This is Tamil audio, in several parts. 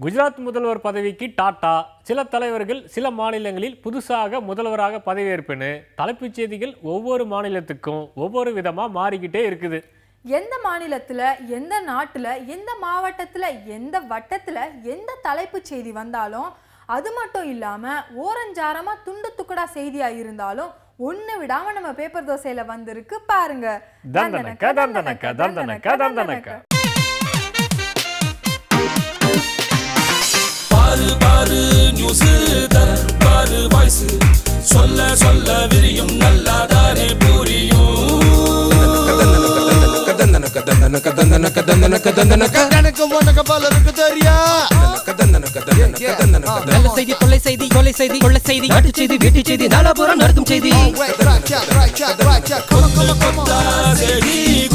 குஜராத் முதல்வர் பதவிக்கு டாடா. சில தலைவர்கள் சில மாநிலங்களில் புதுசாக முதல்வராக பதவியேற்புன்னு தலைப்புச் செய்திகள் ஒவ்வொரு மாநிலத்துக்கும் ஒவ்வொரு விதமா மாறிக்கிட்டே இருக்குது. எந்த மாநிலத்துல, எந்த நாட்டுல, எந்த மாவட்டத்துல, எந்த வட்டத்துல எந்த தலைப்புச் செய்தி வந்தாலும் அது மட்டும் இல்லாம ஓரஞ்சாரமா துண்டு துக்கடா செய்தியா இருந்தாலும் ஒண்ணு விடாம நம்ம பேப்பர் தோசையில வந்திருக்கு பாருங்க. தந்தனக்க தந்தனக்க தந்தனக்க தந்தனக்க. பாரு பாரு நியூஸ் பாரு வாய்ஸ் சொல்ல சொல்ல விரியும் நல்லாதானே புரியும். நல்ல செய்தி, கொள்ளை செய்தி, கொலை செய்தி, கொள்ளை செய்தி, நாட்டு செய்தி, வீட்டு செய்தி, நாலாபுரம் நடக்கும் செய்தி.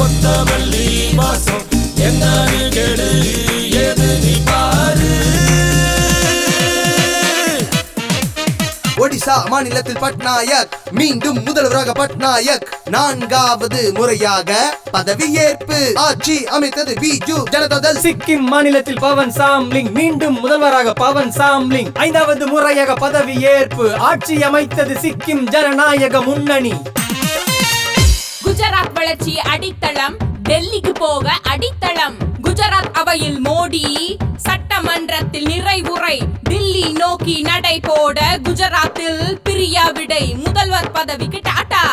கொத்தமல்லி வாசம் என்னன்னு கேளு, ஏது நீ பாரு. ஒடிசா மாநிலத்தில் பட்நாயக் மீண்டும் முதல்வராக பட்நாயக் நான்காவது முறையாக பதவியேற்பு. ஆட்சி அமைத்தது பிஜு ஜனதாதள். சிக்கிம் மாநிலத்தில் பவன் சாம்லிங் மீண்டும் முதல்வராக பவன் சாம்லிங் ஐந்தாவது முறையாக பதவியேற்பு. ஆட்சி அமைத்தது சிக்கிம் ஜனநாயக முன்னணி. குஜராத் வளர்ச்சி அடித்தளம், டெல்லிக்கு போக அடித்தளம். குஜராத் அவையில் மோடி, சட்டமன்றத்தில் நிறைவுரை. தில்லி நோக்கி நடை போட குஜராத்தில் பிரியா விடை. முதல்வர் பதவிக்கு டாடா.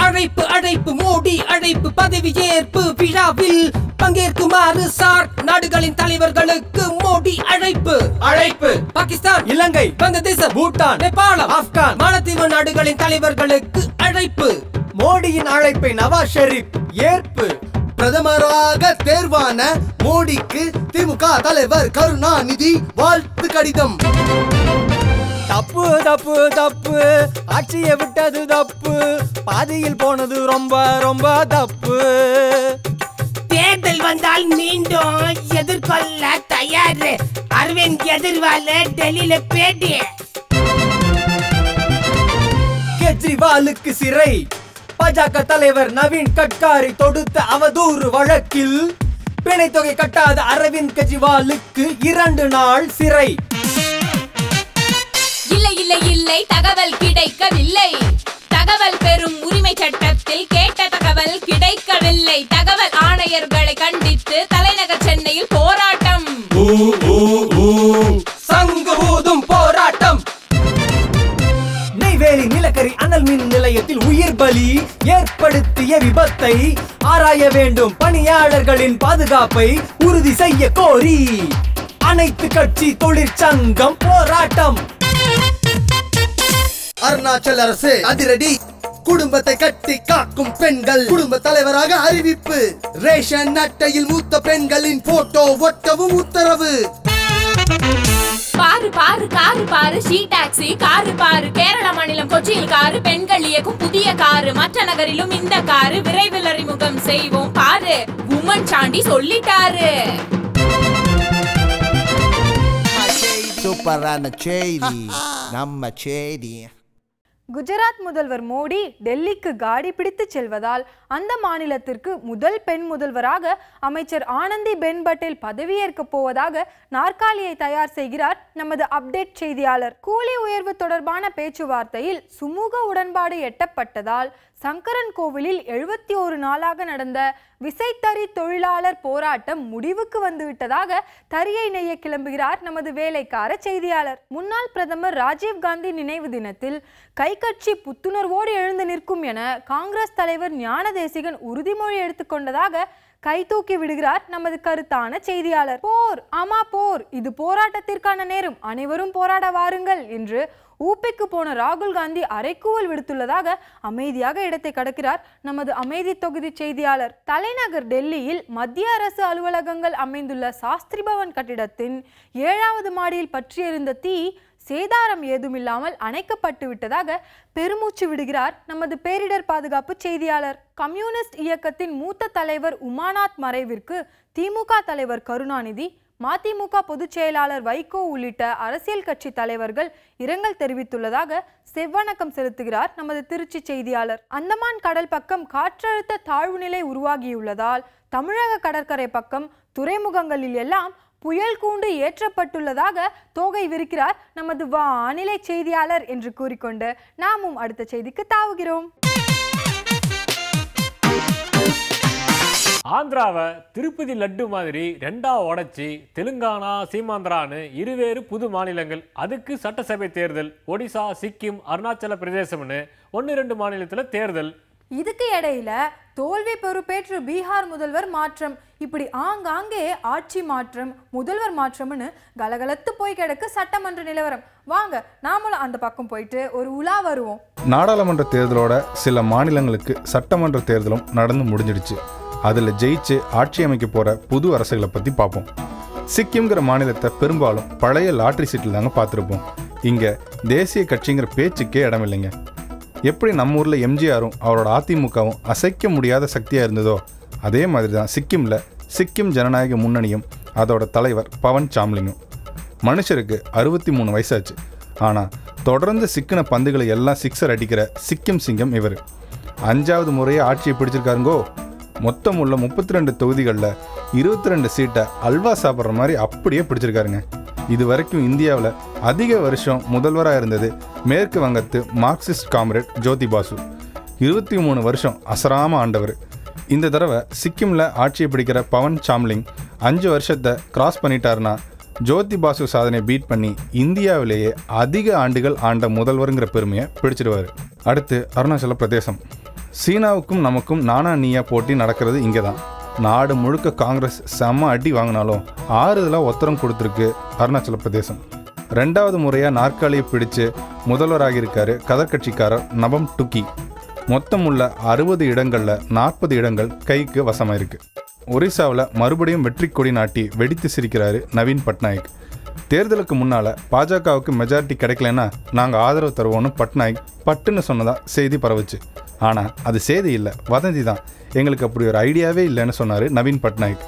அழைப்பு அழைப்பு மோடி அழைப்பு, பதவியேற்பு விழாவில் பங்கேற்குமாறு சார்க் நாடுகளின் தலைவர்களுக்கு மோடி அழைப்பு. அழைப்பு பாகிஸ்தான், இலங்கை, வங்கதேசம், பூட்டான், நேபாளம், ஆப்கான், மாலத்தீவு நாடுகளின் தலைவர்களுக்கு அழைப்பு. மோடியின் அழைப்பை நவாஸ் ஷெரீப் ஏற்பு. பிரதமராக தேர்வான மோடிக்கு திமுக தலைவர் கருணாநிதி வாழ்த்து கடிதம். தப்பு தப்பு தப்பு, ஆட்சியை விட்டது தப்பு, பாதியில் போனது ரொம்ப ரொம்ப தப்பு. தேர்தல் வந்தால் மீண்டும் எதிர்கொள்ள தயார். அரவிந்த் கெஜ்ரிவால் டெல்லியில பேட்டி. கெஜ்ரிவாலுக்கு சிறை. பாஜக தலைவர் நவீன் கட்காரி தொடுத்த அவதூறு வழக்கில் பிணை தொகை கட்டாத அரவிந்த் கெஜ்ரிவாலுக்கு 2 நாள் சிறை. இல்லை இல்லை இல்லை, தகவல் கிடைக்கவில்லை. தகவல் பெறும் உரிமை சட்டத்தில் கேட்ட தகவல் கிடைக்கவில்லை. தகவல் ஆணையர்களை கண்டித்து தலைநகர் சென்னையில் போராட்டம். சங்கு ஊதும் போராட்டம். நெய்வேலி நிலக்கரி அனல் மின் நிலையத்தில் உயிர் பலி ஏற்படுத்திய விபத்தை ஆராய வேண்டும். பணியாளர்களின் பாதுகாப்பை உறுதி செய்ய கோரி அனைத்து கட்சி தொழிற்சங்கம் போராட்டம். அருணாச்சல் அரசு அதிரடி. குடும்பத்தை கட்டி காக்கும் பெண்கள் குடும்ப தலைவராக அறிவிப்பு. ரேஷன் அட்டையில் மூத்த பெண்களின் போட்டோ ஒட்டவும் உத்தரவு. பாரு பாரு காரு பாரு, ஷீ டாக்ஸி காரு பாரு. கேரள மாநிலம் கொச்சியில் காரு, பெண்கள் இயக்கும் புதிய காரு. மற்ற நகரிலும் இந்த காரு விரைவில் அறிமுகம் செய்வோம் பாரு. உமன் சாண்டி சொல்லிட்டாரு. சூப்பரான செய்தி, நம்ம செய்தி. குஜராத் முதல்வர் மோடி டெல்லிக்கு காடி பிடித்து செல்வதால் அந்த மாநிலத்திற்கு முதல் பெண் முதல்வராக அமைச்சர் ஆனந்தி பென் பட்டேல் பதவியேற்க போவதாக நாற்காலியை தயார் செய்கிறார் நமது அப்டேட் செய்தியாளர். கூலி உயர்வு தொடர்பான பேச்சுவார்த்தையில் சுமூக உடன்பாடு எட்டப்பட்டதால் சங்கரன் கோவிலில் 71 நாளாக நடந்த விசைத்தறி தொழிலாளர் போராட்டம் முடிவுக்கு வந்துவிட்டதாக தறியை நெய்ய கிளம்புகிறார் நமது வேலைக்கார செய்தியாளர். முன்னாள் பிரதமர் ராஜீவ்காந்தி நினைவு தினத்தில் கைகட்சி புத்துணர்வோடு எழுந்து நிற்கும் என காங்கிரஸ் தலைவர் ஞானதேசிகன் உறுதிமொழி எடுத்துக்கொண்டதாக கை தூக்கி விடுகிறார் நமது கருத்தான செய்தியாளர். போர், ஆமா போர், இது போராட்டத்திற்கான நேரம், அனைவரும் போராட வாருங்கள் என்று ஊப்பிக்கு போன ராகுல் காந்தி அறைக்கூவல் விடுத்துள்ளதாக அமைதியாக இடத்தை கடக்கிறார் நமது அமைதி தொகுதி செய்தியாளர். தலைநகர் டெல்லியில் மத்திய அரசு அலுவலகங்கள் அமைந்துள்ள சாஸ்திரி பவன் கட்டிடத்தின் 7வது மாடியில் பற்றியிருந்த தீ சேதாரம் ஏதுமில்லாமல் அணைக்கப்பட்டு விட்டதாக பெருமூச்சு விடுகிறார் நமது பேரிடர் பாதுகாப்பு செய்தியாளர். கம்யூனிஸ்ட் இயக்கத்தின் மூத்த தலைவர் உமாநாத் மறைவிற்கு திமுக தலைவர் கருணாநிதி, மதிமுக பொதுச் செயலாளர் வைகோ உள்ளிட்ட அரசியல் கட்சி தலைவர்கள் இரங்கல் தெரிவித்துள்ளதாக செவ்வணக்கம் செலுத்துகிறார் நமது திருச்சி செய்தியாளர். அந்தமான் கடல் பக்கம் காற்றழுத்த தாழ்வு நிலை உருவாகியுள்ளதால் தமிழக கடற்கரை பக்கம் துறைமுகங்களில் எல்லாம் புயல் கூண்டு ஏற்றப்பட்டுள்ளதாக தோகை விரிக்கிறார் நமது வானிலை செய்தியாளர் என்று கூறிக்கொண்டு நாமும் அடுத்த செய்திக்கு தாவுகிறோம். ஆந்திராவை திருப்பதி லட்டு மாதிரி ரெண்டா உடைச்சி தெலுங்கானா சீமாந்திரான்னு இருவேறு புது மாநிலங்கள், அதுக்கு சட்டசபை தேர்தல், ஒடிசா சிக்கிம் அருணாச்சல பிரதேசம்னு 1-2 மாநிலத்தில் தேர்தல். இதுக்கு இடையில தோல்வி பொறுப்பேற்று பீகார் முதல்வர் மாற்றம், இப்படி ஆங்காங்கே ஆட்சி மாற்றம் முதல்வர் மாற்றம்னு கலகலத்து போய் கிடக்கு சட்டமன்ற நிலவரம். வாங்க நாமளும் அந்த பக்கம் போயிட்டு ஒரு உலா வருவோம். நாடாளுமன்ற தேர்தலோட சில மாநிலங்களுக்கு சட்டமன்ற தேர்தலும் நடந்து முடிஞ்சிடுச்சு. அதில் ஜெயிச்சு ஆட்சி அமைக்க போகிற புது அரசுகளை பற்றி பார்ப்போம். சிக்கிம்ங்கிற மாநிலத்தை பெரும்பாலும் பழைய லாட்ரி சீட்டில் தாங்க பார்த்துருப்போம். இங்கே தேசிய கட்சிங்கிற பேச்சுக்கே இடம் இல்லைங்க. எப்படி நம்ம ஊரில் எம்ஜிஆரும் அவரோட அதிமுகவும் அசைக்க முடியாத சக்தியாக இருந்ததோ அதே மாதிரி தான் சிக்கிமில் சிக்கிம் ஜனநாயக முன்னணியும் அதோட தலைவர் பவன் சாம்லிங்கும். மனுஷருக்கு 63 வயசாச்சு. ஆனால் தொடர்ந்து சிக்கின பந்துகளை எல்லாம் சிக்ஸர் அடிக்கிற சிக்கிம் சிங்கம் இவர். 5வது முறையே ஆட்சியை பிடிச்சிருக்காருங்கோ. மொத்தம் உள்ள 32 தொகுதிகளில் 22 சீட்டை அல்வா சாப்பிட்ற மாதிரி அப்படியே பிடிச்சிருக்காருங்க. இது வரைக்கும் இந்தியாவில் அதிக வருஷம் முதல்வராக இருந்தது மேற்கு வங்கத்து மார்க்சிஸ்ட் காம்ரேட் ஜோதி பாசு. 23 வருஷம் அசராம ஆண்டவர். இந்த தடவை சிக்கிமில் ஆட்சியை பிடிக்கிற பவன் சாம்லிங் 5 வருஷத்தை கிராஸ் பண்ணிட்டாருன்னா ஜோதி பாசு சாதனையை பீட் பண்ணி இந்தியாவிலேயே அதிக ஆண்டுகள் ஆண்ட முதல்வருங்கிற பெருமையை பிடிச்சிடுவார். அடுத்து அருணாச்சல பிரதேசம். சீனாவுக்கும் நமக்கும் நானா நீயா போட்டி நடக்கிறது இங்கே தான். நாடு முழுக்க காங்கிரஸ் செம்ம அடி வாங்கினாலும் 6 உத்தரம் கொடுத்துருக்கு அருணாச்சல பிரதேசம். 2வது முறையாக நாற்காலியை பிடிச்சு முதல்வராகியிருக்காரு கதர்கட்சிக்காரர் நபம் டுக்கி. மொத்தம் உள்ள 60 இடங்களில் 40 இடங்கள் கைக்கு வசமாயிருக்கு. ஒரிசாவில் மறுபடியும் வெற்றி கொடி நாட்டி வெடித்து சிரிக்கிறாரு நவீன் பட்நாயக். தேர்தலுக்கு முன்னால் பாஜகவுக்கு மெஜாரிட்டி கிடைக்கலன்னா நாங்கள் ஆதரவு தருவோன்னு பட்நாயக் பட்டுன்னு சொன்னதா செய்தி பரவுச்சு. ஆனால் அது செய்தி இல்லை, வதந்தி தான். எங்களுக்கு அப்படி ஒரு ஐடியாவே இல்லைன்னு சொன்னார் நவீன் பட்நாயக்.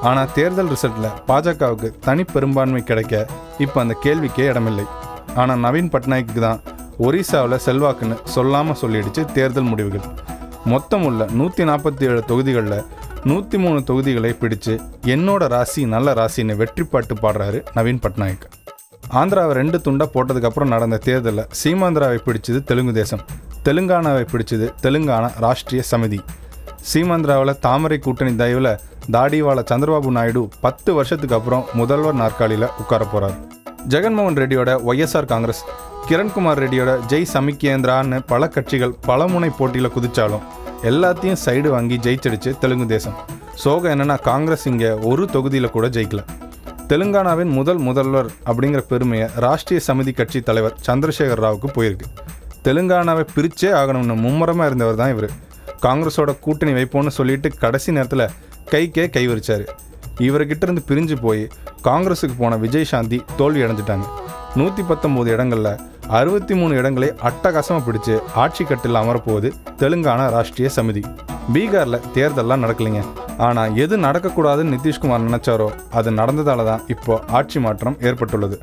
ஆனால் தேர்தல் ரிசல்ட்டில் பாஜகவுக்கு தனி பெரும்பான்மை கிடைக்க இப்போ அந்த கேள்விக்கே இடமில்லை. ஆனால் நவீன் பட்நாயக்கு தான் ஒரிசாவில் செல்வாக்குன்னு சொல்லாமல் சொல்லிடுச்சு தேர்தல் முடிவுகள். மொத்தம் உள்ள 147 தொகுதிகளில் 103 தொகுதிகளை பிடிச்சு என்னோட ராசி நல்ல ராசின்னு வெற்றி பாட்டு பாடுறாரு நவீன் பட்நாயக். ஆந்திராவை 2 துண்டாக போட்டதுக்கப்புறம் நடந்த தேர்தலில் சீமாந்திராவை பிடிச்சது தெலுங்கு தேசம், தெலுங்கானாவை பிடிச்சது தெலுங்கானா ராஷ்ட்ரிய சமிதி. சீமாந்திராவில் தாமரை கூட்டணி தயவில் தாடிவால சந்திரபாபு நாயுடு 10 வருஷத்துக்கு அப்புறம் முதல்வர் நாற்காலியில் உட்கார போகிறார். ஜெகன்மோகன் ரெட்டியோட ஒய்எஸ்ஆர் காங்கிரஸ், கிரண்குமார் ரெட்டியோட ஜெய் சமிக்கேந்திரான்னு பல கட்சிகள் பலமுனை போட்டியில் குதிச்சாலும் எல்லாத்தையும் சைடு வாங்கி ஜெயிச்சிடுச்சு தெலுங்கு தேசம். சோகம் என்னென்னா காங்கிரஸ் இங்கே ஒரு தொகுதியில் கூட ஜெயிக்கல. தெலுங்கானாவின் முதல்வர் அப்படிங்கிற பெருமையை ராஷ்ட்ரிய சமிதி கட்சி தலைவர் சந்திரசேகர் ராவுக்கு போயிருக்கு. தெலுங்கானாவை பிரிச்சே ஆகணும்னு மும்முரமாக இருந்தவர் தான் இவர். காங்கிரஸோட கூட்டணி வைப்போன்னு சொல்லிட்டு கடைசி நேரத்தில் கைக்கே கை வரிச்சார். இவர்கிட்ட இருந்து பிரிஞ்சு போய் காங்கிரஸுக்கு போன விஜய் சாந்தி தோல்வி அடைஞ்சிட்டாங்க. 119 இடங்களில் 63 இடங்களை அட்டகாசமாக பிடிச்சு ஆட்சி கட்டில் அமரப்போகுது தெலுங்கானா ராஷ்ட்ரிய சமிதி. பீகாரில் தேர்தல்லாம் நடக்கலைங்க. ஆனால் எது நடக்கக்கூடாதுன்னு நிதிஷ்குமார் நினைச்சாரோ அது நடந்ததால தான் இப்போ ஆட்சி மாற்றம் ஏற்பட்டுள்ளது.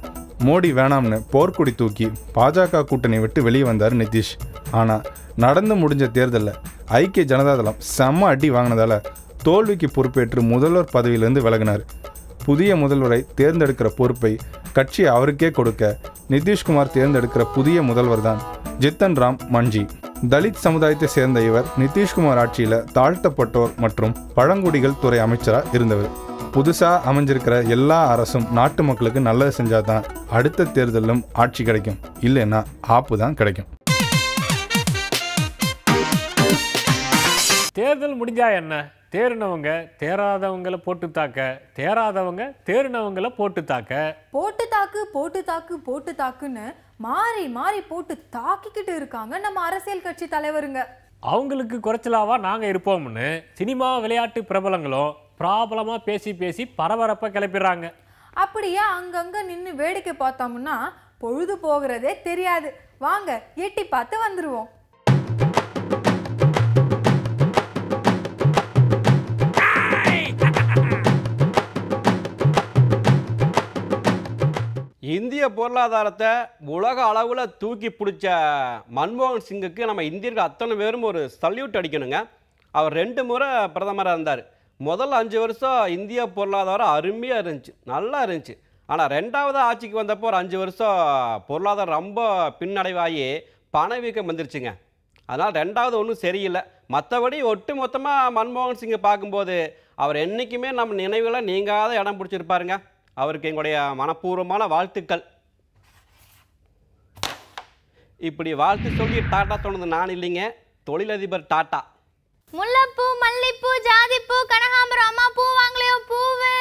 மோடி வேணாம்னு போர்க்குடி தூக்கி பாஜக கூட்டணி விட்டு வெளியே வந்தார் நிதிஷ். ஆனால் நடந்து முடிஞ்ச தேர்தலில் ஐக்கிய ஜனதாதளம் செம்ம அடி வாங்கினதால தோல்விக்கு பொறுப்பேற்று முதல்வர் பதவியிலிருந்து விலகினார். புதிய முதல்வரை தேர்ந்தெடுக்கிற பொறுப்பை கட்சி அவருக்கே கொடுக்க நிதிஷ்குமார் தேர்ந்தெடுக்கிற புதிய முதல்வர் தான் ஜித்தன் ராம் மஞ்சி. தலித் சமுதாயத்தை சேர்ந்த இவர் நிதிஷ்குமார் ஆட்சியில் தாழ்த்தப்பட்டோர் மற்றும் பழங்குடிகள் துறை அமைச்சராக இருந்தவர். புதுசாக அமைஞ்சிருக்கிற எல்லா அரசும் நாட்டு மக்களுக்கு நல்லது செஞ்சாதான் அடுத்த தேர்தலிலும் ஆட்சி கிடைக்கும், இல்லைன்னா ஆப்பு தான் கிடைக்கும். தேர்தல் முடிஞ்சா என்ன, தேறினவங்க தேராதவங்களை போட்டு தாக்க, தேராதவங்க தேறினவங்களை போட்டு தாக்க. போட்டு தாக்கு போட்டு தாக்கு போட்டு தாக்குன்னு மாறி மாறி போட்டு தாக்கிக்கிட்டு இருக்காங்க நம்ம அரசியல் கட்சி தலைவருங்க. அவங்களுக்கு குறைச்சலாவா நாங்கள் இருப்போம்னு சினிமா விளையாட்டு பிரபலங்களும் ப்ராப்ளமாக பேசி பேசி பரபரப்பாக கிளப்பிடுறாங்க. அப்படியே அங்கங்கே நின்று வேடிக்கை பார்த்தோம்னா பொழுது போகிறதே தெரியாது. வாங்க எட்டி பார்த்து வந்துடுவோம். இந்திய பொருளாதாரத்தை உலக அளவில் தூக்கி பிடிச்ச மன்மோகன் சிங்குக்கு நம்ம இந்தியர்கள் அத்தனை பேரும் ஒரு சல்யூட் அடிக்கணுங்க. அவர் 2 முறை பிரதமராக இருந்தார். முதல் 5 வருஷம் இந்திய பொருளாதாரம் அருமையாக இருந்துச்சு, நல்லா இருந்துச்சு. ஆனால் 2வது ஆட்சிக்கு வந்தப்போ ஒரு 5 வருஷம் பொருளாதாரம் ரொம்ப பின்னடைவாகி பணவீக்கம் வந்துருச்சுங்க. அதனால் 2வது ஒன்றும் சரியில்லை. மற்றபடி ஒட்டு மொத்தமாக மன்மோகன் சிங்கை பார்க்கும்போது அவர் என்றைக்குமே நம்ம நினைவில் நீங்காத இடம் பிடிச்சிருப்பாருங்க. அவருக்கு எங்களுடைய மனப்பூர்வமான வாழ்த்துக்கள். இப்படி வாழ்த்து சொல்லி டாட்டா சொன்னது நான் இல்லைங்க, தொழிலதிபர் டாட்டா. முல்லைப்பூ, மல்லிப்பூ, ஜாதிப்பூ, கனகாம்பரம், அம்மா பூ வாங்கலையோ பூவு.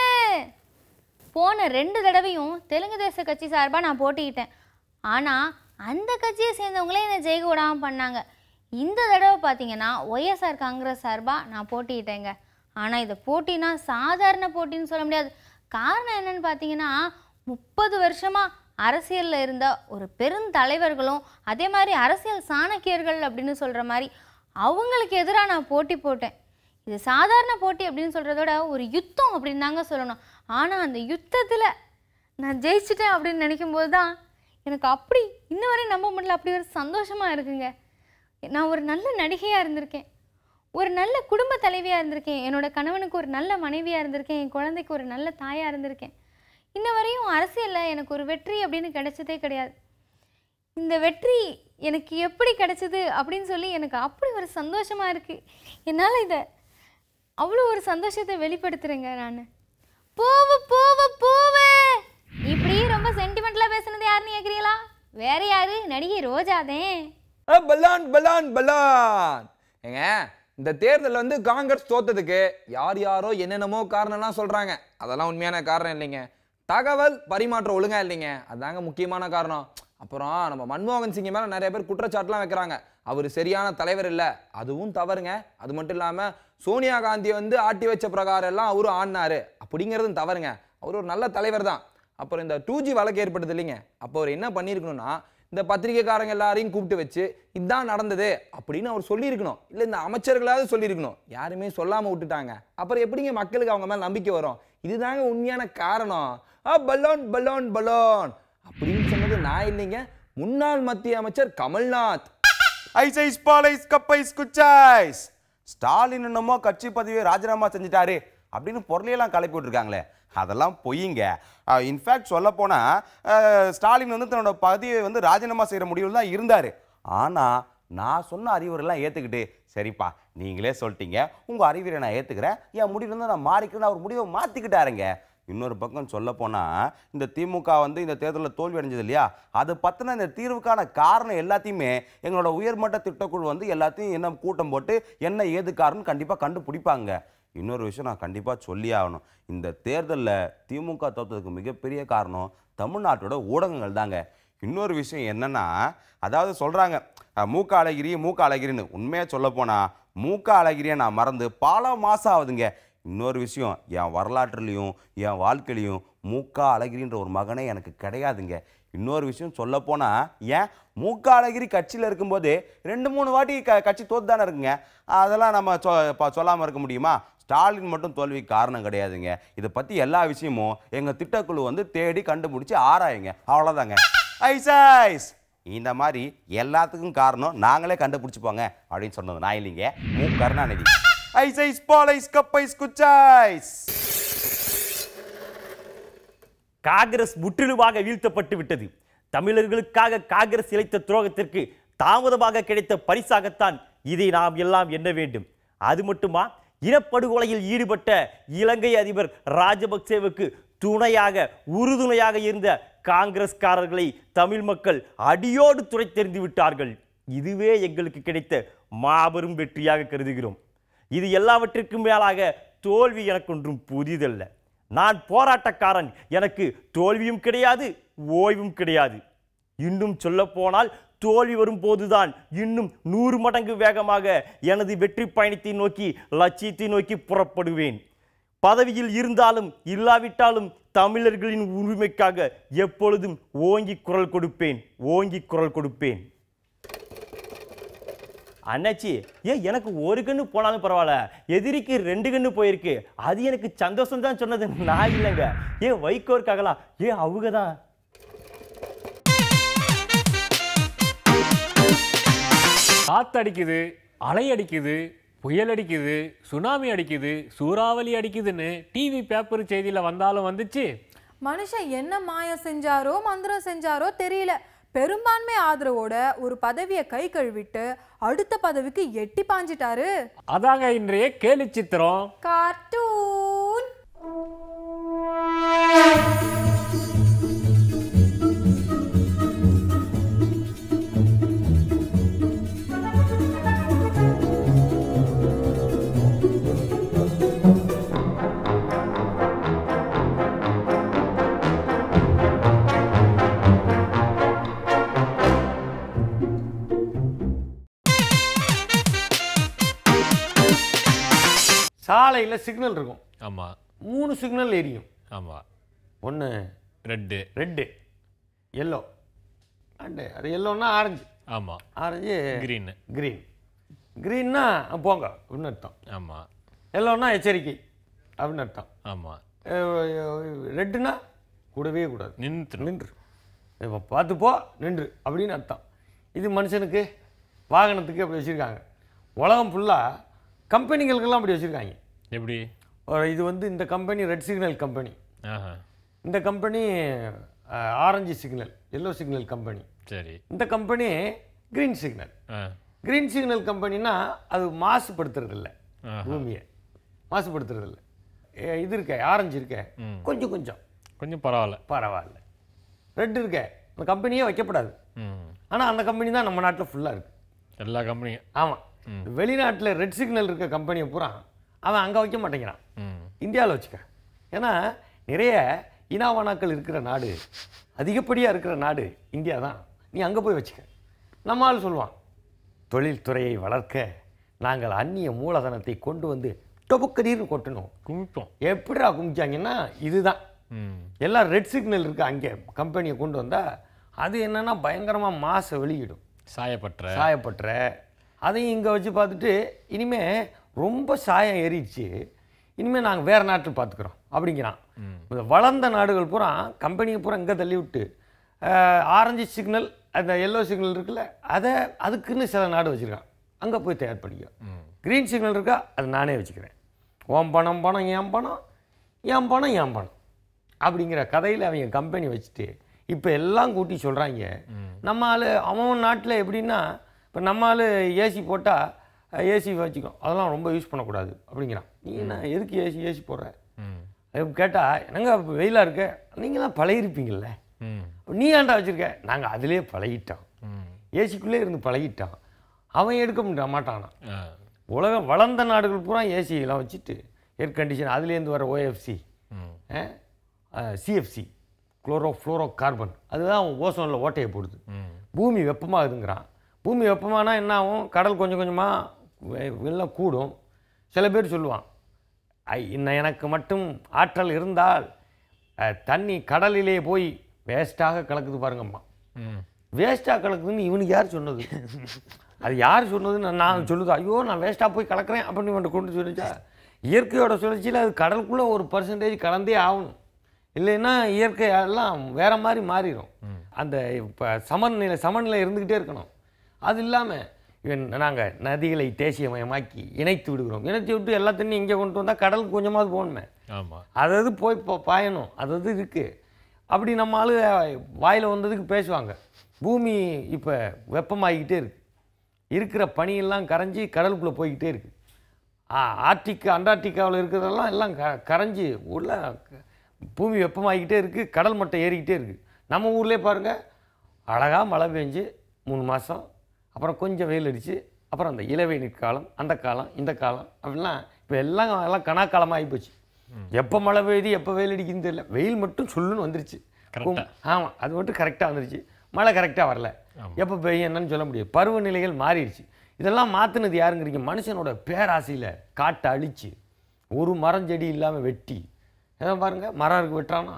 போன 2 தடவையும் தெலுங்கு தேச கட்சி சார்பாக நான் போட்டிக்கிட்டேன். ஆனால் அந்த கட்சியை சேர்ந்தவங்களே என்னை ஜெயிக்க விடாமல் பண்ணாங்க. இந்த தடவை பார்த்தீங்கன்னா ஒய்எஸ்ஆர் காங்கிரஸ் சார்பாக நான் போட்டிக்கிட்டேங்க. ஆனால் இதை போட்டினா சாதாரண போட்டின்னு சொல்ல முடியாது. காரணம் என்னன்னு பார்த்தீங்கன்னா 30 வருஷமாக அரசியலில் இருந்த ஒரு பெருந்தலைவர்களும் அதே மாதிரி அரசியல் சாணக்கியர்கள் அப்படின்னு சொல்கிற மாதிரி அவங்களுக்கு எதிராக நான் போட்டி போட்டேன். இது சாதாரண போட்டி அப்படின்னு சொல்கிறதோட ஒரு யுத்தம் அப்படின்னு தாங்க சொல்லணும். ஆனால் அந்த யுத்தத்தில் நான் ஜெயிச்சிட்டேன் அப்படின்னு நினைக்கும்போது தான் எனக்கு அப்படி இன்ன வரையும் நம்ப முடியல, அப்படி ஒரு சந்தோஷமாக இருக்குங்க. நான் ஒரு நல்ல நடிகையாக இருந்திருக்கேன், ஒரு நல்ல குடும்ப தலைவியாக இருந்திருக்கேன், என்னோடய கணவனுக்கு ஒரு நல்ல மனைவியாக இருந்திருக்கேன், என் குழந்தைக்கு ஒரு நல்ல தாயாக இருந்திருக்கேன். இன்ன வரையும் அரசியலில் எனக்கு ஒரு வெற்றி அப்படின்னு கிடைச்சதே கிடையாது. இந்த வெற்றி எனக்கு எப்படி கிடைச்சது அப்படின்னு சொல்லி எனக்கு அப்படி ஒரு சந்தோஷமாக இருக்குது. என்னால் இதை அவ்வளோ ஒரு சந்தோஷத்தை வெளிப்படுத்துகிறேங்க நான். பூவு பூவு பூவு இப்படி ரொம்ப சென்டிமெண்ட்லாம் பேசுனது யாருன்னு கேட்குறீங்களா? வேற யாரு? நடிகை ரோஜாதே. பலான் பலான் பலான். ஏங்க இந்த தேர்தலில் வந்து காங்கிரஸ் தோத்ததுக்கு யாரோ என்னென்னமோ காரணம்லாம் சொல்கிறாங்க. அதெல்லாம் உண்மையான காரணம் இல்லைங்க. தகவல் பரிமாற்றம் ஒழுங்கா இல்லைங்க, அதுதாங்க முக்கியமான காரணம். அப்புறம் நம்ம மன்மோகன் சிங் மேலே நிறைய பேர் குற்றச்சாட்டுலாம் வைக்கிறாங்க. அவர் சரியான தலைவர் இல்லை, அதுவும் தவறுங்க. அது மட்டும் இல்லாமல் சோனியா காந்தி வந்து ஆட்டி வச்ச பிரகாரம் எல்லாம் அவரும் ஆடினாரு அப்படிங்கிறதும் தவறுங்க. அவர் ஒரு நல்ல தலைவர் தான். அப்புறம் இந்த 2G வழக்கு ஏற்படுது இல்லைங்க, அப்போ அவர் என்ன பண்ணியிருக்கணும்னா இந்த பத்திரிகைக்காரங்க எல்லாரையும் கூப்பிட்டு வச்சு இதுதான் நடந்தது அப்படின்னு அவர் சொல்லியிருக்கணும். இல்லை இந்த அமைச்சர்களாவது சொல்லியிருக்கணும். யாருமே சொல்லாமல் விட்டுட்டாங்க. அப்புறம் எப்படிங்க மக்களுக்கு அவங்க மேலே நம்பிக்கை வரும்? இதுதாங்க உண்மையான காரணம். பலோன் பலோன் பலோன் அப்படின்னு சொன்னது நான் இல்லைங்க, முன்னாள் மத்திய அமைச்சர் கமல்நாத். ஐஸ் பாலைஸ் கப்பைஸ் குச்சாய்ஸ். ஸ்டாலின் என்னமோ கட்சி பதவியை ராஜினாமா செஞ்சுட்டாரு அப்படின்னு பொருளையெல்லாம் கிளப்பி விட்டுருக்காங்களே, அதெல்லாம் பொய்யுங்க. இன்ஃபேக்ட் சொல்ல போனால் ஸ்டாலின் வந்து தன்னோட பதவியை வந்து ராஜினாமா செய்கிற முடிவில் தான் இருந்தார். ஆனால் நான் சொன்ன அறிவுரைலாம் ஏற்றுக்கிட்டு சரிப்பா நீங்களே சொல்லிட்டீங்க, உங்கள் அறிவுரை நான் ஏற்றுக்கிறேன், என் முடிவுலேருந்து நான் மாறிக்கிறேன், அவர் முடிவை மாற்றிக்கிட்டாருங்க. இன்னொரு பக்கம் சொல்ல போனால் இந்த திமுக வந்து இந்த தேர்தலில் தோல்வி அடைஞ்சது இல்லையா, அது பற்றின இந்த தீர்வுக்கான காரணம் எல்லாத்தையுமே எங்களோட உயர்மட்ட திட்டக்குழு வந்து எல்லாத்தையும் என்ன கூட்டம் போட்டு என்ன ஏது காரணம் கண்டிப்பாக கண்டுபிடிப்பாங்க. இன்னொரு விஷயம் நான் கண்டிப்பாக சொல்லி ஆகணும். இந்த தேர்தலில் திமுக தோற்றதுக்கு மிகப்பெரிய காரணம் தமிழ்நாட்டோட ஊடகங்கள் தாங்க. இன்னொரு விஷயம் என்னென்னா, அதாவது சொல்கிறாங்க மூக்க அழகிரின்னு. உண்மையாக சொல்ல போனால் மூக்க அழகிரியை நான் மறந்து பல மாதம் ஆகுதுங்க. இன்னொரு விஷயம், என் வரலாற்றுலேயும் என் வாழ்க்கையிலையும் மூக்கா அழகிரின்ற ஒரு மகனே எனக்கு கிடையாதுங்க. இன்னொரு விஷயம் சொல்ல போனால், ஏன் மூக்கா அழகிரி கட்சியில் இருக்கும்போது 2-3 வாட்டி கட்சி தோத்து தானே இருக்குங்க. அதெல்லாம் நம்ம சொல்லாமல் இருக்க முடியுமா? ஸ்டாலின் மட்டும் தோல்விக்கு காரணம் கிடையாதுங்க. இதை பற்றி எல்லா விஷயமும் எங்கள் திட்டக்குழு வந்து தேடி கண்டுபிடிச்சி ஆராயுங்க, அவ்வளோதாங்க. ஐஸ் இந்த மாதிரி எல்லாத்துக்கும் காரணம் நாங்களே கண்டுபிடிச்சிப்போங்க அப்படின்னு சொன்னது நான் இல்லைங்க, கருணாநிதி. ஐஸ் பாலைஸ் கப்பைஸ் குச்சாய்ஸ். காங்கிரஸ் முற்றிலுமாக வீழ்த்தப்பட்டு விட்டது. தமிழர்களுக்காக காங்கிரஸ் இழைத்த துரோகத்திற்கு தாமதமாக கிடைத்த பரிசாகத்தான் இதை நாம் எல்லாம் எண்ண வேண்டும். அது மட்டுமா, இனப்படுகொலையில் ஈடுபட்ட இலங்கை அதிபர் ராஜபக்சேவுக்கு துணையாக உறுதுணையாக இருந்த காங்கிரஸ்காரர்களை தமிழ் மக்கள் அடியோடு துரைத்தெறிந்து விட்டார்கள். இதுவே எங்களுக்கு கிடைத்த மாபெரும் வெற்றியாக கருதுகிறோம். இது எல்லாவற்றிற்கும் மேலாக தோல்வி எனக்கொன்றும் புதிதல்ல. நான் போராட்டக்காரன், எனக்கு தோல்வியும் கிடையாது ஓய்வும் கிடையாது. இன்னும் சொல்ல போனால் தோல்வி வரும்போதுதான் இன்னும் 100 மடங்கு வேகமாக எனது வெற்றி பயணத்தை நோக்கி லட்சியத்தை நோக்கி புறப்படுவேன். பதவியில் இருந்தாலும் இல்லாவிட்டாலும் தமிழர்களின் உரிமைக்காக எப்பொழுதும் ஓங்கி குரல் கொடுப்பேன். அண்ணாச்சி, எனக்கு 1 கண்ணு போனாலும் பரவாயில்ல, எதிரிக்கு 2 கண்ணு போயிருக்கு, அது எனக்கு சந்தோஷம் தான் சொன்னது நான் இல்லைங்க. வைகோ இருக்காங்களா, அவங்க தான். காத்தடிக்குது, அலை அடிக்குது, புயல் அடிக்குது, சுனாமி அடிக்குது, சூறாவளி அடிக்குதுன்னு டிவி பேப்பர் செய்தியில் வந்தாலும் வந்துச்சு. மனுஷன் என்ன மாயம் செஞ்சாரோ மந்திரம் செஞ்சாரோ தெரியல, பெரும்பான்மை ஆதரவோட ஒரு பதவியை கை கழுவிட்டு அடுத்த பதவிக்கு எட்டி பாஞ்சிட்டாரு. அதாங்க இன்றைய கேலி சித்திரம். கார்ட்டூன். சாலையில் சிக்னல் இருக்கும். ஆமாம். 3 சிக்னல் எரியும். ஆமாம். ஒன்று ரெட்டு எல்லோ அண்டு அது எல்லோன்னா ஆரஞ்சு. ஆமாம். Orange green. க்ரீன்னா போங்க அப்படின்னு அர்த்தம். ஆமாம். எல்லோன்னா எச்சரிக்கை அப்படின்னு அர்த்தம். ஆமாம். ரெட்டுனா கூடவே கூடாது, நின்று இப்போ பார்த்து போ, நின்று அப்படின்னு அர்த்தம். இது மனுஷனுக்கு வாகனத்துக்கு அப்படி வச்சுருக்காங்க. உலகம் ஃபுல்லாக கம்பெனிகளுக்கெல்லாம் அப்படி வச்சுருக்காங்க. எப்படி? இது வந்து இந்த கம்பெனி ரெட் சிக்னல் கம்பெனி, இந்த company orange signal yellow signal company, சரி, இந்த company green signal. Green signal கம்பெனினா அது மாசுபடுத்துறது இல்லை, பூமியை மாசுபடுத்துறது இல்லை. இது இருக்க ஆரஞ்சு இருக்க கொஞ்சம் கொஞ்சம் கொஞ்சம் பரவாயில்ல. ரெட் இருக்க அந்த கம்பெனியே வைக்கப்படாது. ஆனால் அந்த கம்பெனி தான் நம்ம நாட்டில் ஃபுல்லாக இருக்குது, எல்லா கம்பெனியும். ஆமாம், வெளிநாட்டில் ரெட் சிக்னல் இருக்க கம்பெனியை பூரா அவன் அங்கே வைக்க மாட்டேங்கிறான், இந்தியாவில் வச்சுக்க. ஏன்னா நிறைய இனாவானாக்கள் இருக்கிற நாடு, அதிகப்படியாக இருக்கிற நாடு இந்தியா தான், நீ அங்கே போய் வச்சுக்க. நம்ம ஆள் சொல்லுவான், தொழில்துறையை வளர்க்க நாங்கள் அந்நிய மூலதனத்தை கொண்டு வந்து டொபுக்கடின்னு கொட்டணும், குமிப்போம். எப்படிடா குமிச்சாங்கன்னா இதுதான், எல்லாம் ரெட் சிக்னல் இருக்கு அங்கே கம்பெனியை கொண்டு வந்தால் அது என்னென்னா பயங்கரமாக மாசை வெளியிடும், சாயப்பற்ற அதையும் இங்கே வச்சு பார்த்துட்டு இனிமேல் ரொம்ப சாயம் ஏறிடுச்சு, இனிமேல் நாங்கள் வேறு நாட்டில் பார்த்துக்குறோம் அப்படிங்கிறான். இந்த வளர்ந்த நாடுகள் பூரா கம்பெனியை பூரா இங்கே தள்ளி விட்டு ஆரஞ்சு சிக்னல் அந்த எல்லோ சிக்னல் இருக்குல்ல அதை அதுக்குன்னு சில நாடு வச்சுருக்கான், அங்கே போய் தயார் பண்ணிக்க. க்ரீன் சிக்னல் இருக்கா அது நானே வச்சுக்கிறேன், ஓம் பணம் பணம் என் பணம் என் பணம் என் பணம் அப்படிங்கிற கதையில் அவங்க கம்பெனி வச்சுட்டு இப்போ எல்லாம் கூட்டி சொல்கிறாங்க. நம்ம ஆள் அவன் நாட்டில் எப்படின்னா, இப்போ நம்ம ஆள் ஏசி போட்டால் ஏசி வச்சுக்கோ, அதெல்லாம் ரொம்ப யூஸ் பண்ணக்கூடாது அப்படிங்கிறான். நீ என்ன எதுக்கு ஏசி போடுற கேட்டால், என்னங்க வெயிலாக இருக்க, நீங்களாம் பழகிருப்பீங்கள்ல, நீ ஏன்டா வச்சுருக்க, நாங்கள் அதிலே பழகிட்டோம், ஏசிக்குள்ளே இருந்து பழகிட்டோம். அவன் எடுக்க மாட்டானா. உலகம் வளர்ந்த நாடுகள் பூரா ஏசியெல்லாம் வச்சுட்டு ஏர் கண்டிஷன் அதுலேருந்து வர ஓஎஃப்சி சிஎஃப்சி குளோரோ கார்பன் அதுதான் ஓசோனில் ஓட்டையை போடுது, பூமி வெப்பமாகுதுங்கிறான். பூமி வெப்பமானா என்ன ஆகும், கடல் கொஞ்சம் கொஞ்சமாக வெள்ளம் கூடும். சில பேர் சொல்லுவான், எனக்கு மட்டும் ஆற்றல் இருந்தால் தண்ணி கடலிலே போய் வேஸ்ட்டாக கலக்குது பாருங்கம்மா. வேஸ்ட்டாக கலக்குதுன்னு இவனுக்கு யார் சொன்னது? அது யார் சொன்னதுன்னு நான் சொல்லுது, ஐயோ நான் வேஸ்ட்டாக போய் கலக்கிறேன் அப்படின்னு இவன்ட்டு கொண்டு சொல்லிச்சா. இயற்கையோட சுழற்சியில் அது கடலுக்குள்ளே ஒரு % கலந்தே ஆகணும், இல்லைன்னா இயற்கை எல்லாம் வேறு மாதிரி மாறிடும். அந்த இப்போ சமநிலை இருந்துக்கிட்டே இருக்கணும். அது இல்லாமல் நாங்கள் நதிகளை தேசியமயமாக்கி இணைத்து விடுகிறோம், இணைத்து விட்டு எல்லா தண்ணியும் இங்கே கொண்டு வந்தால் கடலுக்கு கொஞ்சமாவது போகணுமே. ஆமாம், அதாவது போய் பாயணும், அதாவது இருக்குது. அப்படி நம்ம ஆளு வாயில் வந்ததுக்கு பேசுவாங்க. பூமி இப்போ வெப்பமாகிக்கிட்டே இருக்குது, இருக்கிற பனியெல்லாம் கரைஞ்சி கடலுக்குள்ளே போய்கிட்டே இருக்குது. அண்டார்டிகாவில் இருக்கிறதெல்லாம் எல்லாம் கரைஞ்சி உள்ள பூமி வெப்பமாகிக்கிட்டே இருக்குது, கடல் மட்டம் ஏறிக்கிட்டே இருக்குது. நம்ம ஊர்லேயே பாருங்கள், அழகாக மழை பெஞ்சு 3 மாதம், அப்புறம் கொஞ்சம் வெயில் அடிச்சு, அப்புறம் அந்த இளவேநீர் காலம், அந்த காலம் இந்த காலம் அப்படிலாம் இப்போ எல்லாம் கணாக்காலமாக ஆகிப்போச்சு. எப்போ மழை பெய்யுது எப்போ வெயில் அடிக்குதுன்னு தெரியல, வெயில் மட்டும் சொல்லுன்னு வந்துருச்சு. ஆமாம், அது மட்டும் கரெக்டாக வந்துருச்சு, மழை கரெக்டாக வரல, எப்போ பெய்யும் என்னன்னு சொல்ல முடியாது. பருவநிலைகள் மாறிடுச்சு. இதெல்லாம் மாற்றினது யாருங்கிறீங்க? மனுஷனோட பேராசையில் காட்டை அழித்து ஒரு மரஞ்செடி இல்லாமல் வெட்டி, எதை பாருங்கள் மரம் இருக்கு வெட்டுறானா.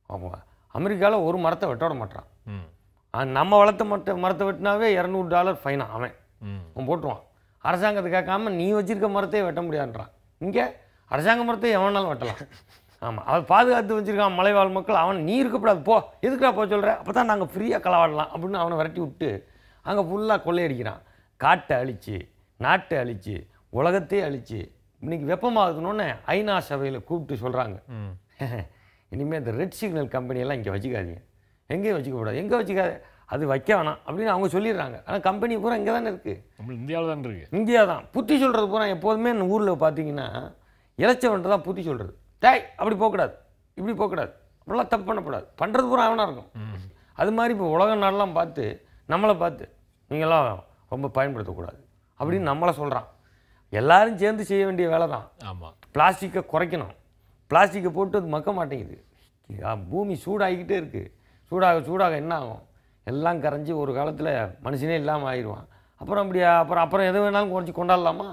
ஆமாம், அமெரிக்காவில் ஒரு மரத்தை வெட்ட விட மாட்டான். நம்ம வளர்த்த மரத்தை வெட்டினாவே $200 ஃபைனா அவன் போட்டுருவான். அரசாங்கத்தை கேட்காம நீ வச்சிருக்க மரத்தையே வெட்ட முடியாதுன்றான். இங்கே அரசாங்க மரத்தை எவனாலும் வெட்டலாம். ஆமாம், அவன் பாதுகாத்து வச்சுருக்கான் மலைவாழ் மக்கள். அவன் நீ இருக்கப்படாது போ, எதுக்குடா போக சொல்கிற, அப்போ தான் நாங்கள் ஃப்ரீயாக களவாடலாம் அப்படின்னு அவனை விரட்டி விட்டு அங்கே ஃபுல்லாக கொள்ளையடிக்கிறான். காட்டை அழித்து நாட்டை அழித்து உலகத்தையே அழிச்சு இன்னைக்கு வெப்பமாகுதுன்னு ஐநா சபையில் கூப்பிட்டு சொல்கிறாங்க, இனிமேல் இந்த ரெட் சிக்னல் கம்பெனியெல்லாம் இங்கே வச்சுக்காதீங்க, எங்கேயும் வச்சுக்கக்கூடாது, எங்கே வச்சுக்காது, அது வைக்க வேணாம் அப்படின்னு அவங்க சொல்லிடுறாங்க. ஆனால் கம்பெனி பூரா இங்கே தானே இருக்குது, நம்ம இந்தியாவில் தான் இருக்குது. இந்தியா தான் புத்தி சொல்கிறது பூரா. எப்போதுமே ஊரில் பார்த்தீங்கன்னா இளைச்சவன்ட்டு தான் புத்தி சொல்கிறது. டேய் அப்படி போகக்கூடாது, இப்படி போகக்கூடாது, அப்படிலாம் தப்பு பண்ணக்கூடாது, பண்ணுறது பூரா அவனாக இருக்கும். அது மாதிரி இப்போ உலக நாடெல்லாம் பார்த்து நம்மளை பார்த்து நீங்களாம் ரொம்ப பயன்படுத்தக்கூடாது அப்படின்னு நம்மளை சொல்கிறான். எல்லாரும் சேர்ந்து செய்ய வேண்டிய வேலை தான். ஆமாம், பிளாஸ்டிக்கை குறைக்கணும். பிளாஸ்டிக்கை போட்டு அது மக்க மாட்டேங்குது. பூமி சூடாகிக்கிட்டே இருக்குது. சூடாக சூடாக என்ன ஆகும், எல்லாம் கரைஞ்சி ஒரு காலத்தில் மனுஷனே இல்லாமல் ஆயிடுவான். அப்புறம் அப்படியா அப்புறம் எது வேணாலும் குறைச்சி கொண்டாடலாமா?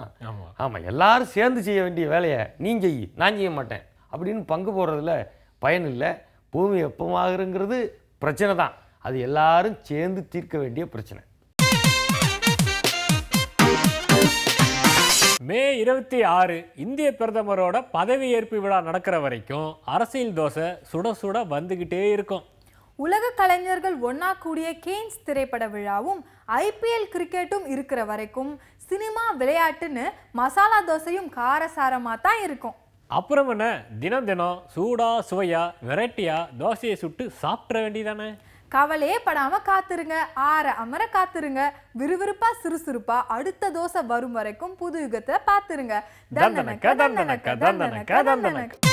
ஆமாம், எல்லாரும் சேர்ந்து செய்ய வேண்டிய வேலையை நீ செய், நான் செய்ய மாட்டேன் அப்படின்னு பங்கு போடுறதுல பயன் இல்லை. பூமி வெப்பமாகுங்கிறது பிரச்சனை தான், அது எல்லாரும் சேர்ந்து தீர்க்க வேண்டிய பிரச்சனை. மே 26 இந்திய பிரதமரோட பதவியேற்பு விழா நடக்கிற வரைக்கும் அரசியல் தோசை சுட சுட வந்துகிட்டே இருக்கும். உலக கலைஞர்கள் ஒன்னா கூடிய கேன்ஸ் திரைப்பட விழாவும் ஐபிஎல் கிரிக்கெட்டும் இருக்கிற வரைக்கும் சினிமா விளையாட்டுன்னு மசாலா தோசையும் காரசாரமாக தான் இருக்கும். அப்புறம் என்ன, தினம் தினம் சூடா சுவையா வெரைட்டியா தோசையை சுட்டு சாப்பிட வேண்டியதானே. கவலையே படாம காத்துருங்க, ஆற அமர காத்துருங்க, விறுவிறுப்பா சுறுசுறுப்பா அடுத்த தோசை வரும் வரைக்கும் புது யுகத்தை பார்த்துருங்க. தந்தனக்க தந்தனக்க தந்தனக்க தந்தனக்க.